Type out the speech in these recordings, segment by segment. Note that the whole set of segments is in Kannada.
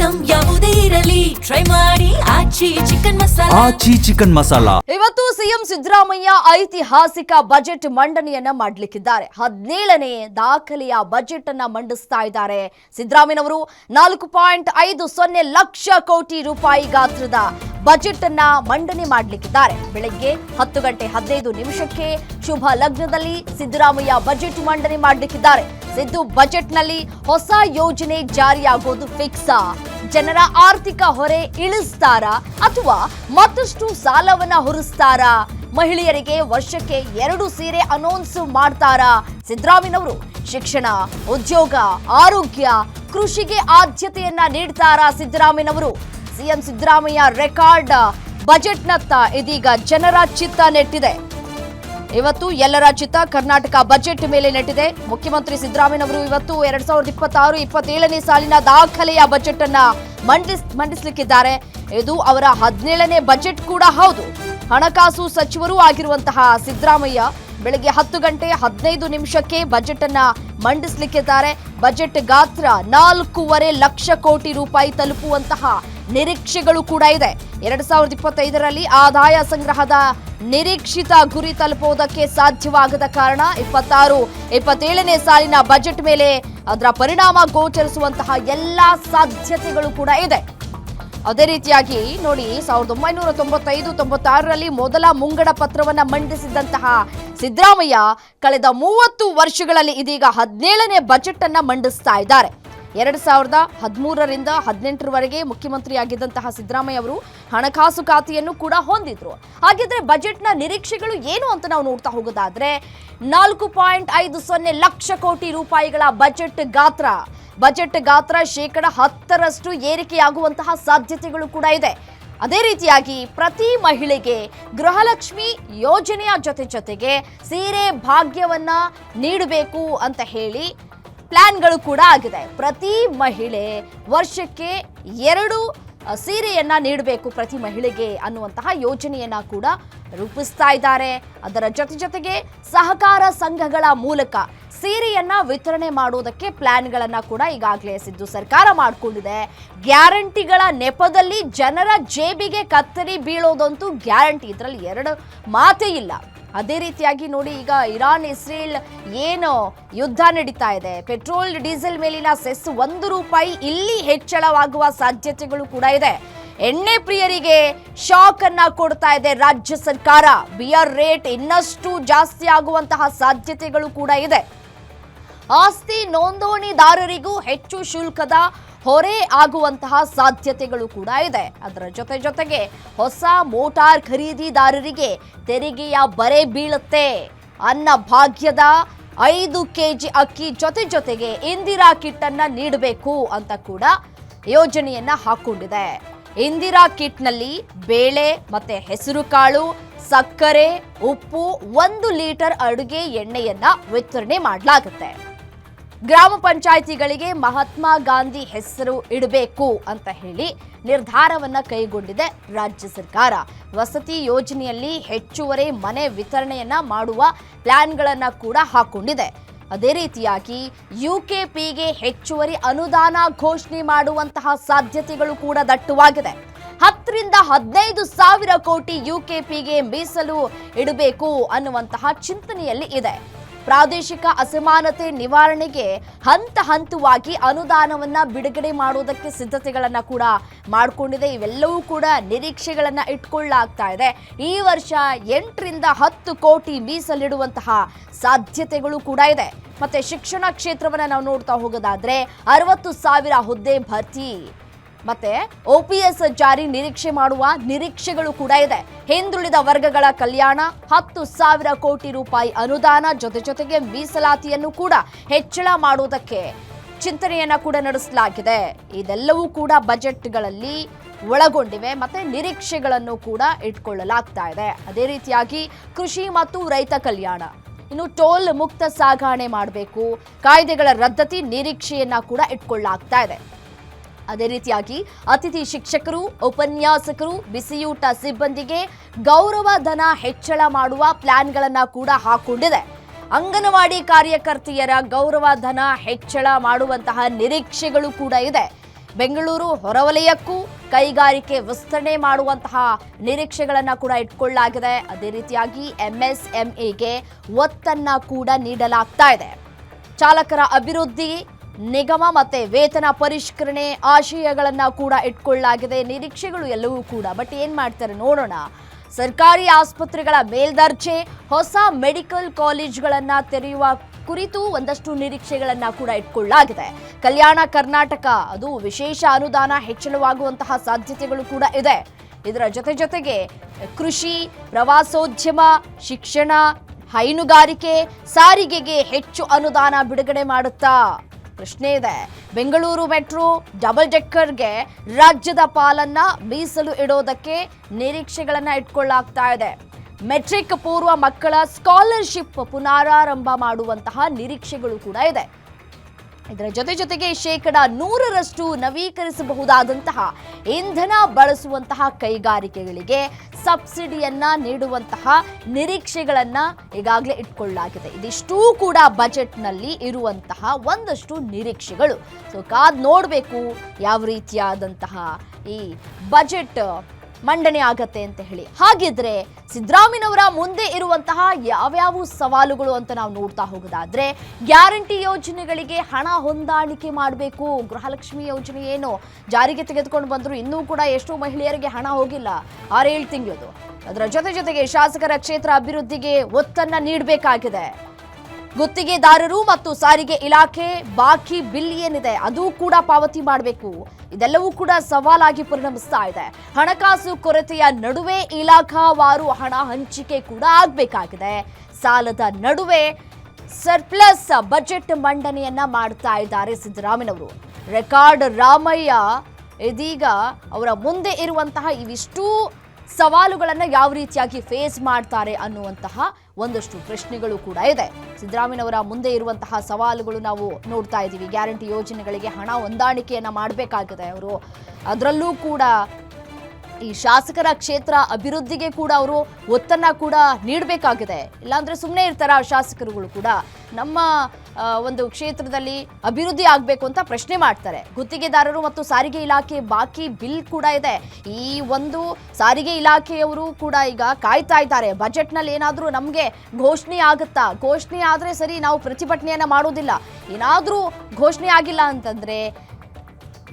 ಐಟಂ ಯಾವುದೇ ಇರಲಿ ಟ್ರೈ ಮಾಡಿ ಆಚಿ ಚಿಕನ್ ಮಸಾಲಾ. ಇವತ್ತು ಸಿಎಂ ಸಿದ್ದರಾಮಯ್ಯ ಐತಿಹಾಸಿಕ ಬಜೆಟ್ ಮಂಡನೆಯನ್ನ ಮಾಡಲಿಕ್ಕಿದ್ದಾರೆ. 17ನೇ ದಾಖಲೆಯ ಬಜೆಟ್ ಅನ್ನ ಮಂಡಿಸ್ತಾ ಇದ್ದಾರೆ ಸಿದ್ದರಾಮಯ್ಯನವರು. 4.50 ಲಕ್ಷ ಕೋಟಿ ರೂಪಾಯಿ ಗಾತ್ರದ ಬಜೆಟ್ ಅನ್ನ ಮಂಡನೆ ಮಾಡಲಿಕ್ಕಿದ್ದಾರೆ. ಬೆಳಗ್ಗೆ 10 ಗಂಟೆ 15 ನಿಮಿಷಕ್ಕೆ ಶುಭ ಲಗ್ನದಲ್ಲಿ ಸಿದ್ದರಾಮಯ್ಯ ಬಜೆಟ್ ಮಂಡನೆ ಮಾಡಲಿಕ್ಕಿದ್ದಾರೆ. ಸಿದ್ದು ಬಜೆಟ್ ನಲ್ಲಿ ಹೊಸ ಯೋಜನೆ ಜಾರಿಯಾಗೋದು ಫಿಕ್ಸಾ? ಜನರ ಆರ್ಥಿಕ ಹೊರೆ ಇಳಿಸ್ತಾರಾ ಅಥವಾ ಮತ್ತಷ್ಟು ಸಾಲವನ್ನ ಹೊರಿಸ್ತಾರಾ? ಮಹಿಳೆಯರಿಗೆ ವರ್ಷಕ್ಕೆ 2 ಸೀರೆ ಅನೌನ್ಸ್ ಮಾಡ್ತಾರಾ ಸಿದ್ದರಾಮಯ್ಯನವರು? ಶಿಕ್ಷಣ, ಉದ್ಯೋಗ, ಆರೋಗ್ಯ, ಕೃಷಿಗೆ ಆದ್ಯತೆಯನ್ನ ನೀಡ್ತಾರಾ ಸಿದ್ದರಾಮಯ್ಯನವರು? ಸಿಎಂ ಸಿದ್ದರಾಮಯ್ಯ ರೆಕಾರ್ಡ್ ಬಜೆಟ್ನತ್ತ ಇದೀಗ ಜನರ ಚಿತ್ತ ನೆಟ್ಟಿದೆ. ಇವತ್ತು ಎಲ್ಲರ ಚಿತ್ತ ಕರ್ನಾಟಕ ಬಜೆಟ್ ಮೇಲೆ ನೆಟ್ಟಿದೆ. ಮುಖ್ಯಮಂತ್ರಿ ಸಿದ್ದರಾಮಯ್ಯನವರು ಇವತ್ತು 2026-27ನೇ ಸಾಲಿನ ದಾಖಲೆಯ ಬಜೆಟ್ ಅನ್ನ ಮಂಡಿಸಲಿಕ್ಕಿದ್ದಾರೆ. ಇದು ಅವರ 17ನೇ ಬಜೆಟ್ ಕೂಡ ಹೌದು. ಹಣಕಾಸು ಸಚಿವರು ಆಗಿರುವಂತಹ ಸಿದ್ದರಾಮಯ್ಯ ಬೆಳಗ್ಗೆ 10 ಗಂಟೆ 15 ನಿಮಿಷಕ್ಕೆ ಬಜೆಟ್ ಅನ್ನ ಮಂಡಿಸಲಿಕ್ಕಿದ್ದಾರೆ. ಬಜೆಟ್ ಗಾತ್ರ 4.5 ಲಕ್ಷ ಕೋಟಿ ರೂಪಾಯಿ ತಲುಪುವಂತಹ ನಿರೀಕ್ಷೆಗಳು ಕೂಡ ಇದೆ. 2025ರಲ್ಲಿ ಆದಾಯ ಸಂಗ್ರಹದ ನಿರೀಕ್ಷಿತ ಗುರಿ ತಲುಪುವುದಕ್ಕೆ ಸಾಧ್ಯವಾಗದ ಕಾರಣ 26-27ನೇ ಸಾಲಿನ ಬಜೆಟ್ ಮೇಲೆ ಅದರ ಪರಿಣಾಮ ಗೋಚರಿಸುವಂತಹ ಎಲ್ಲಾ ಸಾಧ್ಯತೆಗಳು ಕೂಡ ಇದೆ. ಅದೇ ರೀತಿಯಾಗಿ ನೋಡಿ, 1995-96ರಲ್ಲಿ ಮೊದಲ ಮುಂಗಡ ಪತ್ರವನ್ನ ಮಂಡಿಸಿದಂತಹ ಸಿದ್ದರಾಮಯ್ಯ ಕಳೆದ 30 ವರ್ಷಗಳಲ್ಲಿ ಇದೀಗ 17ನೇ ಬಜೆಟ್ ಅನ್ನ ಮಂಡಿಸ್ತಾ ಇದ್ದಾರೆ. 2013ರಿಂದ 18ರವರೆಗೆ ಮುಖ್ಯಮಂತ್ರಿಯಾಗಿದ್ದಂತಹ ಸಿದ್ದರಾಮಯ್ಯ ಅವರು ಹಣಕಾಸು ಖಾತೆಯನ್ನು ಕೂಡ ಹೊಂದಿದ್ರು. ಹಾಗಿದ್ರೆ ಬಜೆಟ್ನ ನಿರೀಕ್ಷೆಗಳು ಏನು ಅಂತ ನಾವು ನೋಡ್ತಾ ಹೋಗೋದಾದ್ರೆ 4.50 ಲಕ್ಷ ಕೋಟಿ ರೂಪಾಯಿಗಳ ಬಜೆಟ್ ಗಾತ್ರ ಶೇಕಡ 10ರಷ್ಟು ಏರಿಕೆಯಾಗುವಂತಹ ಸಾಧ್ಯತೆಗಳು ಕೂಡ ಇದೆ. ಅದೇ ರೀತಿಯಾಗಿ ಪ್ರತಿ ಮಹಿಳೆಗೆ ಗೃಹಲಕ್ಷ್ಮಿ ಯೋಜನೆಯ ಜೊತೆಗೆ ಸೀರೆ ಭಾಗ್ಯವನ್ನ ನೀಡಬೇಕು ಅಂತ ಹೇಳಿ ಪ್ಲಾನ್ಗಳು ಕೂಡ ಆಗಿದೆ. ಪ್ರತಿ ಮಹಿಳೆ ವರ್ಷಕ್ಕೆ 2 ಸೀರೆಯನ್ನ ನೀಡಬೇಕು ಪ್ರತಿ ಮಹಿಳೆಗೆ ಅನ್ನುವಂತಹ ಯೋಜನೆಯನ್ನ ಕೂಡ ರೂಪಿಸ್ತಾ ಇದ್ದಾರೆ. ಅದರ ಜೊತೆಗೆ ಸಹಕಾರ ಸಂಘಗಳ ಮೂಲಕ ಸೀರೆಯನ್ನ ವಿತರಣೆ ಮಾಡೋದಕ್ಕೆ ಪ್ಲಾನ್ಗಳನ್ನ ಕೂಡ ಈಗಾಗಲೇ ಸಿದ್ದು ಸರ್ಕಾರ ಮಾಡಿಕೊಂಡಿದೆ. ಗ್ಯಾರಂಟಿಗಳ ನೆಪದಲ್ಲಿ ಜನರ ಜೇಬಿಗೆ ಕತ್ತರಿ ಬೀಳೋದಂತೂ ಗ್ಯಾರಂಟಿ, ಇದರಲ್ಲಿ 2 ಮಾತೇ ಇಲ್ಲ. ಅದೇ ರೀತಿಯಾಗಿ ನೋಡಿ, ಈಗ ಇರಾನ್ ಇಸ್ರೇಲ್ ಏನು ಯುದ್ಧ ನಡೀತಾ ಇದೆ, ಪೆಟ್ರೋಲ್ ಡೀಸೆಲ್ ಮೇಲಿನ ಸೆಸ್ 1 ರೂಪಾಯಿ ಇಲ್ಲಿ ಹೆಚ್ಚಳವಾಗುವ ಸಾಧ್ಯತೆಗಳು ಕೂಡ ಇದೆ. ಎಣ್ಣೆ ಪ್ರಿಯರಿಗೆ ಶಾಕ್ ಅನ್ನ ಕೊಡ್ತಾ ಇದೆ ರಾಜ್ಯ ಸರ್ಕಾರ. ಬಿಯರ್ ರೇಟ್ ಇನ್ನಷ್ಟು ಜಾಸ್ತಿ ಆಗುವಂತಹ ಸಾಧ್ಯತೆಗಳು ಕೂಡ ಇದೆ. ಆಸ್ತಿ ನೋಂದಣಿದಾರರಿಗೂ ಹೆಚ್ಚು ಶುಲ್ಕದ ಹೊರೆ ಆಗುವಂತಹ ಸಾಧ್ಯತೆಗಳು ಕೂಡ ಇದೆ. ಅದರ ಜೊತೆಗೆ ಹೊಸ ಮೋಟಾರ್ ಖರೀದಿದಾರರಿಗೆ ತೆರಿಗೆಯ ಬರೆ ಬೀಳುತ್ತೆ. ಅನ್ನ ಭಾಗ್ಯದ 5 ಕೆಜಿ ಅಕ್ಕಿ ಜೊತೆಗೆ ಇಂದಿರಾ ಕಿಟ್ ಅನ್ನ ನೀಡಬೇಕು ಅಂತ ಕೂಡ ಯೋಜನೆಯನ್ನ ಹಾಕೊಂಡಿದೆ. ಇಂದಿರಾ ಕಿಟ್ ನಲ್ಲಿ ಬೇಳೆ ಮತ್ತೆ ಹೆಸರು ಕಾಳು, ಸಕ್ಕರೆ, ಉಪ್ಪು, 1 ಲೀಟರ್ ಅಡುಗೆ ಎಣ್ಣೆಯನ್ನ ವಿತರಣೆ ಮಾಡಲಾಗುತ್ತೆ. ಗ್ರಾಮ ಪಂಚಾಯಿತಿಗಳಿಗೆ ಮಹಾತ್ಮ ಗಾಂಧಿ ಹೆಸರು ಇಡಬೇಕು ಅಂತ ಹೇಳಿ ನಿರ್ಧಾರವನ್ನ ಕೈಗೊಂಡಿದೆ ರಾಜ್ಯ ಸರ್ಕಾರ. ವಸತಿ ಯೋಜನೆಯಲ್ಲಿ ಹೆಚ್ಚುವರಿ ಮನೆ ವಿತರಣೆಯನ್ನ ಮಾಡುವ ಪ್ಲಾನ್ಗಳನ್ನ ಕೂಡ ಹಾಕೊಂಡಿದೆ. ಅದೇ ರೀತಿಯಾಗಿ ಯುಕೆಪಿಗೆ ಹೆಚ್ಚುವರಿ ಅನುದಾನ ಘೋಷಣೆ ಮಾಡುವಂತಹ ಸಾಧ್ಯತೆಗಳು ಕೂಡ ದಟ್ಟವಾಗಿದೆ. 10ರಿಂದ 15 ಸಾವಿರ ಕೋಟಿ ಯುಕೆಪಿಗೆ ಮೀಸಲು ಇಡಬೇಕು ಅನ್ನುವಂತಹ ಚಿಂತನೆಯಲ್ಲಿ ಇದೆ. ಪ್ರಾದೇಶಿಕ ಅಸಮಾನತೆ ನಿವಾರಣೆಗೆ ಹಂತವಾಗಿ ಅನುದಾನವನ್ನ ಬಿಡುಗಡೆ ಮಾಡುವುದಕ್ಕೆ ಸಿದ್ಧತೆಗಳನ್ನ ಕೂಡ ಮಾಡಿಕೊಂಡಿದೆ. ಇವೆಲ್ಲವೂ ಕೂಡ ನಿರೀಕ್ಷೆಗಳನ್ನ ಇಟ್ಕೊಳ್ಳಲಾಗ್ತಾ ಇದೆ. ಈ ವರ್ಷ 8ರಿಂದ 10 ಕೋಟಿ ಮೀಸಲಿಡುವಂತಹ ಸಾಧ್ಯತೆಗಳು ಕೂಡ ಇದೆ. ಮತ್ತೆ ಶಿಕ್ಷಣ ಕ್ಷೇತ್ರವನ್ನ ನಾವು ನೋಡ್ತಾ ಹೋಗೋದಾದ್ರೆ 60,000 ಹುದ್ದೆ ಭರ್ತಿ ಮತ್ತೆ OPS ಜಾರಿ ನಿರೀಕ್ಷೆ ಮಾಡುವ ನಿರೀಕ್ಷೆಗಳು ಕೂಡ ಇದೆ. ಹಿಂದುಳಿದ ವರ್ಗಗಳ ಕಲ್ಯಾಣ 10,000 ಕೋಟಿ ರೂಪಾಯಿ ಅನುದಾನ ಜೊತೆಗೆ ಮೀಸಲಾತಿಯನ್ನು ಕೂಡ ಹೆಚ್ಚಳ ಮಾಡುವುದಕ್ಕೆ ಚಿಂತನೆಯನ್ನ ಕೂಡ ನಡೆಸಲಾಗಿದೆ. ಇದೆಲ್ಲವೂ ಕೂಡ ಬಜೆಟ್ಗಳಲ್ಲಿ ಒಳಗೊಂಡಿವೆ ಮತ್ತೆ ನಿರೀಕ್ಷೆಗಳನ್ನು ಕೂಡ ಇಟ್ಕೊಳ್ಳಲಾಗ್ತಾ ಇದೆ. ಅದೇ ರೀತಿಯಾಗಿ ಕೃಷಿ ಮತ್ತು ರೈತ ಕಲ್ಯಾಣ, ಇನ್ನು ಟೋಲ್ ಮುಕ್ತ ಸಾಗಣೆ ಮಾಡಬೇಕು, ಕಾಯ್ದೆಗಳ ರದ್ದತಿ ನಿರೀಕ್ಷೆಯನ್ನ ಕೂಡ ಇಟ್ಕೊಳ್ಳಲಾಗ್ತಾ ಇದೆ. ಅದೇ ರೀತಿಯಾಗಿ ಅತಿಥಿ ಶಿಕ್ಷಕರು, ಉಪನ್ಯಾಸಕರು, ಬಿಸಿಯೂಟ ಸಿಬ್ಬಂದಿಗೆ ಗೌರವ ಧನ ಹೆಚ್ಚಳ ಮಾಡುವ ಪ್ಲಾನ್ಗಳನ್ನ ಕೂಡ ಹಾಕೊಂಡಿದೆ. ಅಂಗನವಾಡಿ ಕಾರ್ಯಕರ್ತೆಯರ ಗೌರವ ಧನ ಹೆಚ್ಚಳ ಮಾಡುವಂತಹ ನಿರೀಕ್ಷೆಗಳು ಕೂಡ ಇದೆ. ಬೆಂಗಳೂರು ಹೊರವಲಯಕ್ಕೂ ಕೈಗಾರಿಕೆ ವಿಸ್ತರಣೆ ಮಾಡುವಂತಹ ನಿರೀಕ್ಷೆಗಳನ್ನು ಕೂಡ ಇಟ್ಕೊಳ್ಳಲಾಗಿದೆ. ಅದೇ ರೀತಿಯಾಗಿ MSMEಗೆ ಒತ್ತನ್ನ ಕೂಡ ನೀಡಲಾಗ್ತಾ ಇದೆ. ಚಾಲಕರ ಅಭಿವೃದ್ಧಿ ನಿಗಮ ಮತ್ತೆ ವೇತನ ಪರಿಷ್ಕರಣೆ ಆಶಯಗಳನ್ನ ಕೂಡ ಇಟ್ಕೊಳ್ಳಲಾಗಿದೆ. ನಿರೀಕ್ಷೆಗಳು ಎಲ್ಲವೂ ಕೂಡ. ಬಟ್ ಏನ್ ಮಾಡ್ತಾರೆ ನೋಡೋಣ. ಸರ್ಕಾರಿ ಆಸ್ಪತ್ರೆಗಳ ಮೇಲ್ದರ್ಜೆ, ಹೊಸ ಮೆಡಿಕಲ್ ಕಾಲೇಜ್ಗಳನ್ನ ತೆರೆಯುವ ಕುರಿತು ಒಂದಷ್ಟು ನಿರೀಕ್ಷೆಗಳನ್ನ ಕೂಡ ಇಟ್ಕೊಳ್ಳಲಾಗಿದೆ. ಕಲ್ಯಾಣ ಕರ್ನಾಟಕ ಅದು ವಿಶೇಷ ಅನುದಾನ ಹೆಚ್ಚಳವಾಗುವಂತಹ ಸಾಧ್ಯತೆಗಳು ಕೂಡ ಇದೆ. ಇದರ ಜೊತೆಗೆ ಕೃಷಿ, ಪ್ರವಾಸೋದ್ಯಮ, ಶಿಕ್ಷಣ, ಹೈನುಗಾರಿಕೆ, ಸಾರಿಗೆಗೆ ಹೆಚ್ಚು ಅನುದಾನ ಬಿಡುಗಡೆ ಮಾಡುತ್ತಾ ಪ್ರಶ್ನೆ ಇದೆ. ಬೆಂಗಳೂರು ಮೆಟ್ರೋ ಡಬಲ್ ಡೆಕ್ಕರ್ಗೆ ರಾಜ್ಯದ ಪಾಲನ್ನ ಮೀಸಲು ಇಡೋದಕ್ಕೆ ನಿರೀಕ್ಷೆಗಳನ್ನ ಇಟ್ಕೊಳ್ಳಲಾಗ್ತಾ ಇದೆ. ಮೆಟ್ರಿಕ್ ಪೂರ್ವ ಮಕ್ಕಳ ಸ್ಕಾಲರ್ಶಿಪ್ ಪುನರಾರಂಭ ಮಾಡುವಂತಹ ನಿರೀಕ್ಷೆಗಳು ಕೂಡ ಇದೆ. ಇದರ ಜೊತೆಗೆ 100% ನವೀಕರಿಸಬಹುದಾದಂತಹ ಇಂಧನ ಬಳಸುವಂತಹ ಕೈಗಾರಿಕೆಗಳಿಗೆ ಸಬ್ಸಿಡಿಯನ್ನ ನೀಡುವಂತಹ ನಿರೀಕ್ಷೆಗಳನ್ನ ಈಗಾಗಲೇ ಇಟ್ಕೊಳ್ಳಲಾಗಿದೆ. ಇದಿಷ್ಟೂ ಕೂಡ ಬಜೆಟ್ನಲ್ಲಿ ಇರುವಂತಹ ಒಂದಷ್ಟು ನಿರೀಕ್ಷೆಗಳು. ಸೊ ಕಾದ್ ನೋಡಬೇಕು ಯಾವ ರೀತಿಯಾದಂತಹ ಈ ಬಜೆಟ್ ಮಂಡನೆ ಆಗತ್ತೆ ಅಂತ ಹೇಳಿ. ಹಾಗಿದ್ರೆ ಸಿದ್ದರಾಮಯ್ಯನವರ ಮುಂದೆ ಇರುವಂತಹ ಯಾವ್ಯಾವ ಸವಾಲುಗಳು ಅಂತ ನಾವು ನೋಡ್ತಾ ಹೋಗೋದಾದ್ರೆ, ಗ್ಯಾರಂಟಿ ಯೋಜನೆಗಳಿಗೆ ಹಣ ಹೊಂದಾಣಿಕೆ ಮಾಡಬೇಕು. ಗೃಹಲಕ್ಷ್ಮಿ ಯೋಜನೆ ಏನು ಜಾರಿಗೆ ತೆಗೆದುಕೊಂಡು ಬಂದ್ರು, ಇನ್ನೂ ಕೂಡ ಎಷ್ಟೋ ಮಹಿಳೆಯರಿಗೆ ಹಣ ಹೋಗಿಲ್ಲ 6-7 ತಿಂಗಳದು. ಅದರ ಜೊತೆಗೆ ಶಾಸಕರ ಕ್ಷೇತ್ರ ಅಭಿವೃದ್ಧಿಗೆ ಒತ್ತನ್ನ ನೀಡಬೇಕಾಗಿದೆ. ಗುತ್ತಿಗೆದಾರರು ಮತ್ತು ಸಾರಿಗೆ ಇಲಾಖೆ ಬಾಕಿ ಬಿಲ್ ಏನಿದೆ ಅದು ಕೂಡ ಪಾವತಿ ಮಾಡಬೇಕು. ಇದೆಲ್ಲವೂ ಕೂಡ ಸವಾಲಾಗಿ ಪರಿಣಮಿಸ್ತಾ ಇದೆ. ಹಣಕಾಸು ಕೊರತೆಯ ನಡುವೆ ಇಲಾಖಾವಾರು ಹಣ ಹಂಚಿಕೆ ಕೂಡ ಆಗಬೇಕಾಗಿದೆ. ಸಾಲದ ನಡುವೆ ಸರ್ಪ್ಲಸ್ ಬಜೆಟ್ ಮಂಡನೆಯನ್ನ ಮಾಡ್ತಾ ಇದ್ದಾರೆ ಸಿದ್ದರಾಮಯ್ಯನವರು. ರೆಕಾರ್ಡ್ ರಾಮಯ್ಯ ಇದೀಗ ಅವರ ಮುಂದೆ ಇರುವಂತಹ ಇವಿಷ್ಟು ಸವಾಲುಗಳನ್ನು ಯಾವ ರೀತಿಯಾಗಿ ಫೇಸ್ ಮಾಡ್ತಾರೆ ಅನ್ನುವಂತಹ ಒಂದಷ್ಟು ಪ್ರಶ್ನೆಗಳು ಕೂಡ ಇದೆ. ಸಿದ್ದರಾಮಯ್ಯನವರ ಮುಂದೆ ಇರುವಂತಹ ಸವಾಲುಗಳು ನಾವು ನೋಡ್ತಾ ಇದ್ದೀವಿ. ಗ್ಯಾರಂಟಿ ಯೋಜನೆಗಳಿಗೆ ಹಣ ಹೊಂದಾಣಿಕೆಯನ್ನ ಮಾಡಬೇಕಾಗಿದೆ ಅವರು. ಅದರಲ್ಲೂ ಕೂಡ ಈ ಶಾಸಕರ ಕ್ಷೇತ್ರ ಅಭಿವೃದ್ಧಿಗೆ ಕೂಡ ಅವರು ಒತ್ತನ್ನ ಕೂಡ ನೀಡಬೇಕಾಗಿದೆ. ಇಲ್ಲಾಂದ್ರೆ ಸುಮ್ಮನೆ ಇರ್ತಾರ ಶಾಸಕರುಗಳು ಕೂಡ. ನಮ್ಮ ಒಂದು ಕ್ಷೇತ್ರದಲ್ಲಿ ಅಭಿವೃದ್ಧಿ ಆಗಬೇಕು ಅಂತ ಪ್ರಶ್ನೆ ಮಾಡ್ತಾರೆ. ಗುತ್ತಿಗೆದಾರರು ಮತ್ತು ಸಾರಿಗೆ ಇಲಾಖೆ ಬಾಕಿ ಬಿಲ್ ಕೂಡ ಇದೆ. ಈ ಒಂದು ಸಾರಿಗೆ ಇಲಾಖೆಯವರು ಕೂಡ ಈಗ ಕಾಯ್ತಾ ಇದ್ದಾರೆ. ಬಜೆಟ್ನಲ್ಲಿ ಏನಾದರೂ ನಮಗೆ ಘೋಷಣೆ ಆಗುತ್ತಾ, ಘೋಷಣೆ ಆದರೆ ಸರಿ ನಾವು ಪ್ರತಿಭಟನೆಯನ್ನ ಮಾಡೋದಿಲ್ಲ, ಏನಾದರೂ ಘೋಷಣೆ ಆಗಿಲ್ಲ ಅಂತಂದ್ರೆ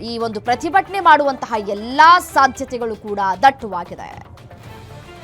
ಈ ಒಂದು ಪ್ರತಿಭಟನೆ ಮಾಡುವಂತಹ ಎಲ್ಲಾ ಸಾಧ್ಯತೆಗಳು ಕೂಡ ದಟ್ಟವಾಗಿದೆ.